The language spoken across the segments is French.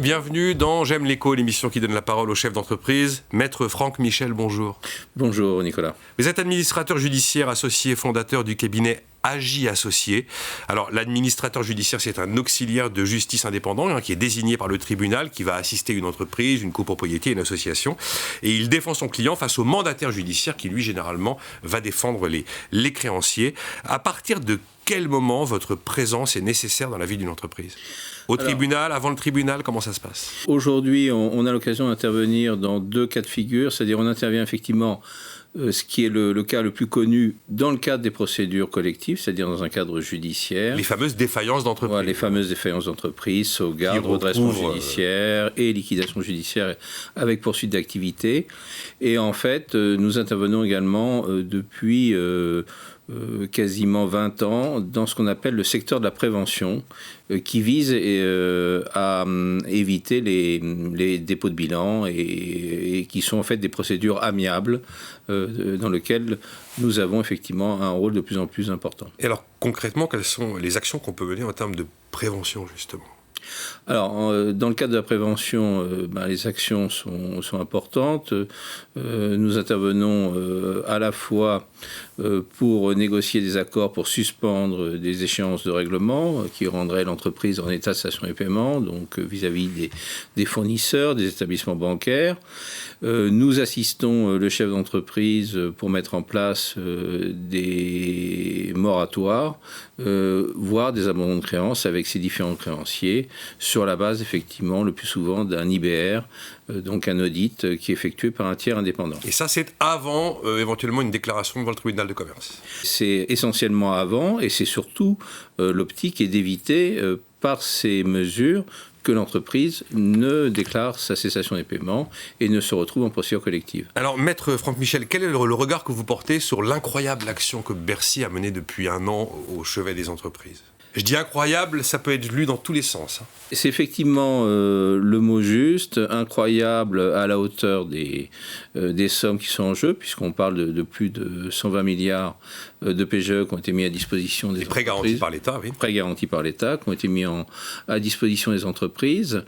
Bienvenue dans J'aime l'écho, l'émission qui donne la parole aux chefs d'entreprise. Maître Franck Michel, bonjour. Bonjour Nicolas. Vous êtes administrateur judiciaire associé et fondateur du cabinet Agi Associés. Alors l'administrateur judiciaire, c'est un auxiliaire de justice indépendant qui est désigné par le tribunal, qui va assister une entreprise, une copropriété, une association. Et il défend son client face au mandataire judiciaire qui, lui, généralement, va défendre les créanciers. À partir de quel moment votre présence est nécessaire dans la vie d'une entreprise ? Au tribunal, avant le tribunal, comment ça se passe ? Aujourd'hui, on a l'occasion d'intervenir dans deux cas de figure, c'est-à-dire on intervient effectivement ce qui est le cas le plus connu dans le cadre des procédures collectives, c'est-à-dire dans un cadre judiciaire. Les fameuses défaillances d'entreprise. Voilà, les fameuses défaillances d'entreprise, sauvegarde, redressement judiciaire et liquidation judiciaire avec poursuite d'activité. Et en fait, nous intervenons également depuis quasiment 20 ans dans ce qu'on appelle le secteur de la prévention, qui vise à éviter les dépôts de bilan et qui sont en fait des procédures amiables dans lesquelles nous avons effectivement un rôle de plus en plus important. Et alors concrètement, quelles sont les actions qu'on peut mener en termes de prévention justement ? Alors, dans le cadre de la prévention, les actions sont importantes. Nous intervenons à la fois pour négocier des accords pour suspendre des échéances de règlement qui rendraient l'entreprise en état de cessation des paiements, donc vis-à-vis des fournisseurs, des établissements bancaires. Nous assistons le chef d'entreprise pour mettre en place des moratoires, voire des abandons de créances avec ses différents créanciers, sur la base, effectivement, le plus souvent d'un IBR, donc un audit qui est effectué par un tiers indépendant. Et ça, c'est avant, éventuellement, une déclaration devant le tribunal de commerce ? C'est essentiellement avant, et c'est surtout l'optique est d'éviter, par ces mesures, que l'entreprise ne déclare sa cessation des paiements et ne se retrouve en procédure collective. Alors, Maître Franck Michel, quel est le regard que vous portez sur l'incroyable action que Bercy a menée depuis un an au chevet des entreprises ? Je dis incroyable, ça peut être lu dans tous les sens. C'est effectivement le mot juste, incroyable à la hauteur des sommes qui sont en jeu, puisqu'on parle de plus de 120 milliards de PGE qui ont été mis à disposition des entreprises. Prêts garantis par l'État, oui. Prêts garantis par l'État, qui ont été mis à disposition des entreprises.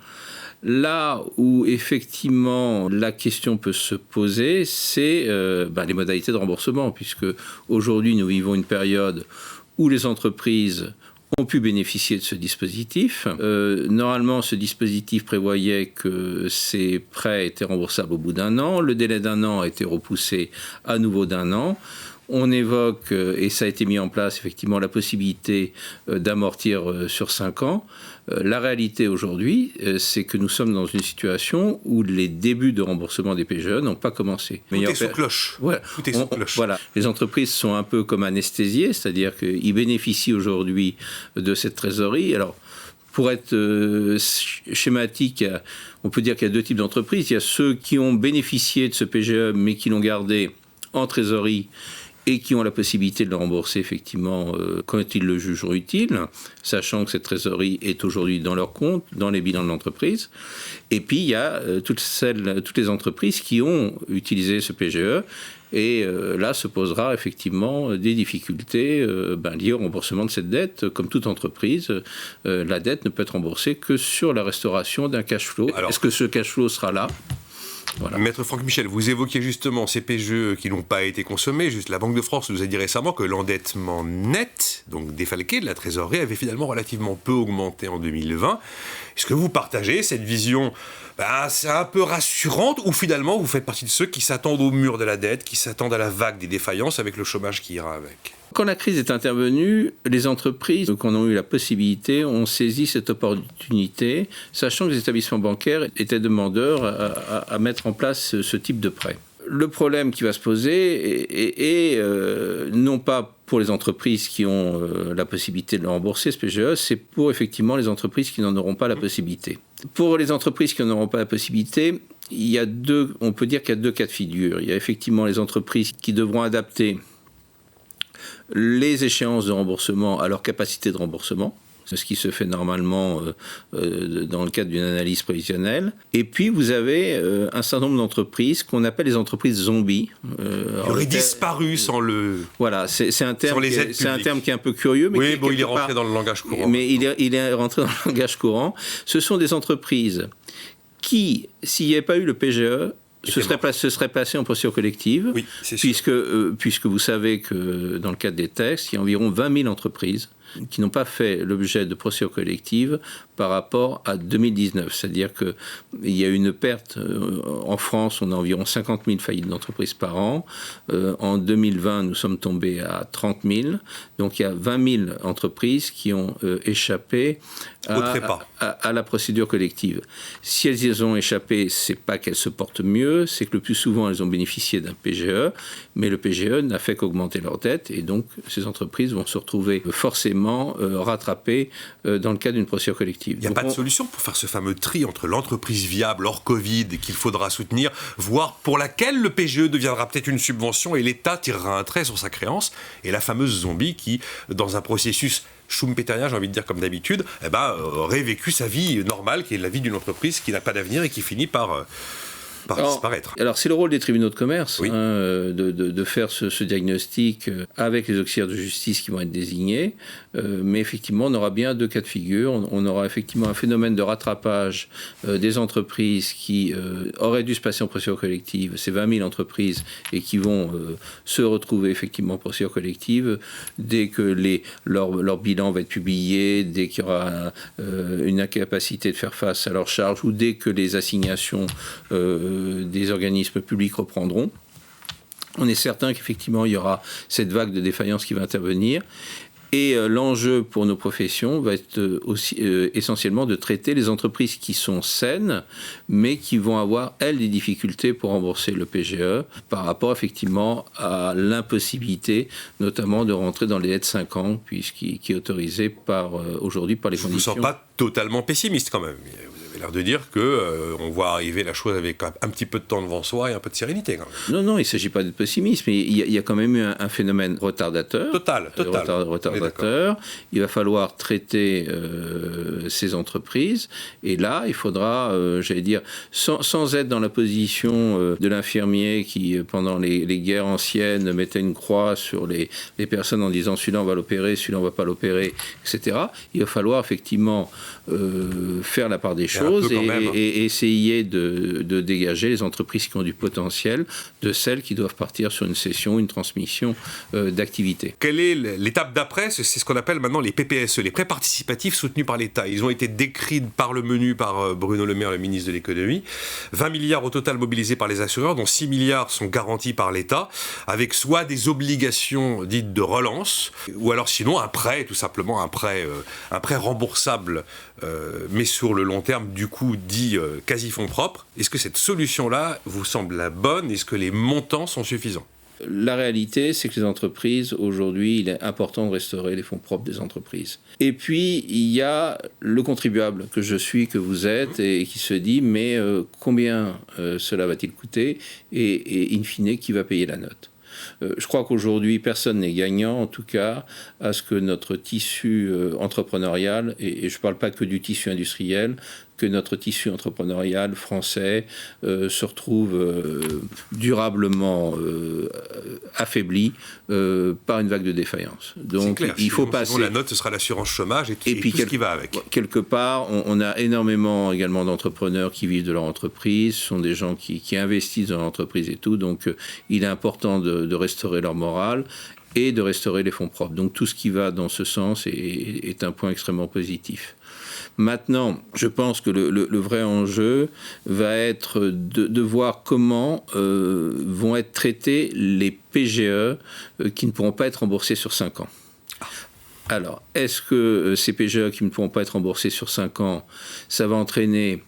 Là où effectivement la question peut se poser, c'est les modalités de remboursement, puisque aujourd'hui nous vivons une période où les entreprises ont pu bénéficier de ce dispositif. Normalement, ce dispositif prévoyait que ces prêts étaient remboursables au bout d'un an. Le délai d'un an a été repoussé à nouveau d'un an. On évoque, et ça a été mis en place effectivement, la possibilité d'amortir sur 5 ans. La réalité aujourd'hui, c'est que nous sommes dans une situation où les débuts de remboursement des PGE n'ont pas commencé. Tout est sous cloche. Voilà. Tout est sous cloche. Voilà. Les entreprises sont un peu comme anesthésiées, c'est-à-dire qu'ils bénéficient aujourd'hui de cette trésorerie. Alors, pour être schématique, on peut dire qu'il y a deux types d'entreprises. Il y a ceux qui ont bénéficié de ce PGE, mais qui l'ont gardé en trésorerie et qui ont la possibilité de le rembourser effectivement quand ils le jugeront utile, sachant que cette trésorerie est aujourd'hui dans leur compte, dans les bilans de l'entreprise. Et puis il y a toutes les entreprises qui ont utilisé ce PGE, et là se posera effectivement des difficultés liées au remboursement de cette dette. Comme toute entreprise, la dette ne peut être remboursée que sur la restauration d'un cash flow. Alors, est-ce que ce cash flow sera là ? Voilà. Maître Franck Michel, vous évoquiez justement ces PGE qui n'ont pas été consommés. Juste la Banque de France nous a dit récemment que l'endettement net, donc défalqué de la trésorerie, avait finalement relativement peu augmenté en 2020. Est-ce que vous partagez cette vision c'est un peu rassurante, ou finalement vous faites partie de ceux qui s'attendent au mur de la dette, qui s'attendent à la vague des défaillances avec le chômage qui ira avec ? Quand la crise est intervenue, les entreprises qui en ont eu la possibilité ont saisi cette opportunité, sachant que les établissements bancaires étaient demandeurs à mettre en place ce type de prêt. Le problème qui va se poser est non pas pour les entreprises qui ont la possibilité de le rembourser, ce PGE, c'est pour effectivement les entreprises qui n'en auront pas la possibilité. Pour les entreprises qui n'en auront pas la possibilité, on peut dire qu'il y a deux cas de figure. Il y a effectivement les entreprises qui devront adapter les échéances de remboursement à leur capacité de remboursement, ce qui se fait normalement dans le cadre d'une analyse prévisionnelle. Et puis vous avez un certain nombre d'entreprises qu'on appelle les entreprises zombies. Qui auraient disparu sans le... Voilà, c'est un terme qui est un peu curieux. Mais oui, il est rentré dans le langage courant. Mais il est rentré dans le langage courant. Ce sont des entreprises qui, s'il n'y avait pas eu le PGE, se serait passé en procédure collective, oui, c'est sûr. Puisque vous savez que dans le cadre des textes, il y a environ 20 000 entreprises qui n'ont pas fait l'objet de procédure collective par rapport à 2019. C'est-à-dire qu'il y a une perte. En France, on a environ 50 000 faillites d'entreprises par an. En 2020, nous sommes tombés à 30 000. Donc il y a 20 000 entreprises qui ont échappé à la procédure collective. Si elles y ont échappé, c'est pas qu'elles se portent mieux, c'est que le plus souvent, elles ont bénéficié d'un PGE, mais le PGE n'a fait qu'augmenter leur dette, et donc ces entreprises vont se retrouver forcément rattrapées dans le cadre d'une procédure collective. Il n'y a pas de solution pour faire ce fameux tri entre l'entreprise viable hors Covid qu'il faudra soutenir, voire pour laquelle le PGE deviendra peut-être une subvention et l'État tirera un trait sur sa créance, et la fameuse zombie qui, dans un processus schumpeterien, j'ai envie de dire comme d'habitude, aurait vécu sa vie normale, qui est la vie d'une entreprise qui n'a pas d'avenir et qui finit par disparaître. Alors c'est le rôle des tribunaux de commerce, oui. De faire ce diagnostic avec les auxiliaires de justice qui vont être désignés, mais effectivement on aura bien deux cas de figure. On aura effectivement un phénomène de rattrapage des entreprises qui auraient dû se passer en procédure collective, ces 20 000 entreprises, et qui vont se retrouver effectivement en procédure collective dès que leur bilan va être publié, dès qu'il y aura une incapacité de faire face à leurs charges, ou dès que les assignations des organismes publics reprendront. On est certain qu'effectivement, il y aura cette vague de défaillance qui va intervenir. Et l'enjeu pour nos professions va être aussi essentiellement de traiter les entreprises qui sont saines, mais qui vont avoir, elles, des difficultés pour rembourser le PGE par rapport effectivement à l'impossibilité, notamment de rentrer dans les délais de 5 ans, puisqu'il est autorisé aujourd'hui par les conditions. Je ne vous sens pas totalement pessimiste quand même. Vous avez l'air de dire qu'on voit arriver la chose avec un petit peu de temps devant soi et un peu de sérénité quand même. Non, il ne s'agit pas de pessimiste, mais il y a quand même eu un phénomène retardateur. Total. Retardateur. Il va falloir traiter ces entreprises, et là, il faudra, j'allais dire, sans être dans la position de l'infirmier qui, pendant les guerres anciennes, mettait une croix sur les personnes en disant celui-là on va l'opérer, celui-là on ne va pas l'opérer, etc. Il va falloir effectivement faire la part des choses et essayer de dégager les entreprises qui ont du potentiel de celles qui doivent partir sur une cession, une transmission d'activité. Quelle est l'étape d'après? C'est ce qu'on appelle maintenant les PPSE, les prêts participatifs soutenus par l'État. Ils ont été décrits par le menu par Bruno Le Maire, le ministre de l'économie. 20 milliards au total mobilisés par les assureurs, dont 6 milliards sont garantis par l'État, avec soit des obligations dites de relance, ou alors sinon un prêt, tout simplement un prêt remboursable, mais sur le long terme, du coup dit quasi fonds propres. Est-ce que cette solution-là vous semble la bonne? Est-ce que les montants sont suffisants? La réalité, c'est que les entreprises, aujourd'hui, il est important de restaurer les fonds propres des entreprises. Et puis, il y a le contribuable que je suis, que vous êtes, et qui se dit, mais combien cela va-t-il coûter? Et in fine, qui va payer la note? Je crois qu'aujourd'hui, personne n'est gagnant, en tout cas, à ce que notre tissu entrepreneurial, et je ne parle pas que du tissu industriel, que notre tissu entrepreneurial français se retrouve durablement affaibli par une vague de défaillance. Donc, clair, il faut passer. La note, ce sera l'assurance chômage et tout ce qui va avec. Quelque part, on a énormément également d'entrepreneurs qui vivent de leur entreprise. Ce sont des gens qui investissent dans l'entreprise et tout. Donc, il est important de restaurer leur morale et de restaurer les fonds propres. Donc, tout ce qui va dans ce sens est un point extrêmement positif. Maintenant, je pense que le vrai enjeu va être de voir comment vont être traités les PGE qui ne pourront pas être remboursés sur 5 ans. Alors, est-ce que ces PGE qui ne pourront pas être remboursés sur 5 ans, ça va entraîner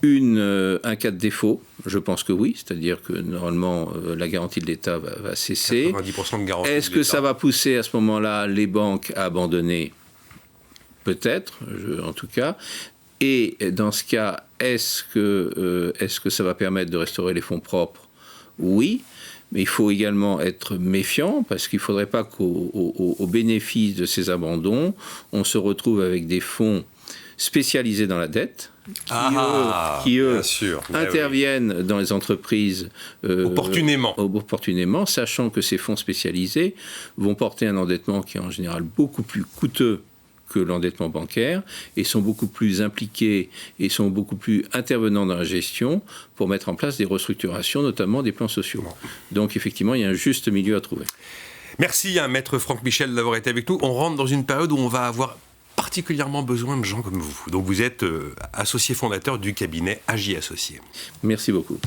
un cas de défaut? Je pense que oui, c'est-à-dire que normalement la garantie de l'État va cesser. 90% de garantie. Est-ce que ça va pousser à ce moment-là les banques à abandonner? Peut-être, en tout cas. Et dans ce cas, est-ce que ça va permettre de restaurer les fonds propres? Oui. Mais il faut également être méfiant parce qu'il ne faudrait pas qu'au bénéfice de ces abandons, on se retrouve avec des fonds spécialisés dans la dette qui eux interviennent dans les entreprises opportunément, sachant que ces fonds spécialisés vont porter un endettement qui est en général beaucoup plus coûteux que l'endettement bancaire et sont beaucoup plus impliqués et sont beaucoup plus intervenants dans la gestion pour mettre en place des restructurations, notamment des plans sociaux. Donc effectivement, il y a un juste milieu à trouver. Merci Maître Franck Michel d'avoir été avec nous. On rentre dans une période où on va avoir particulièrement besoin de gens comme vous. Donc vous êtes associé fondateur du cabinet AJ Associés. Merci beaucoup.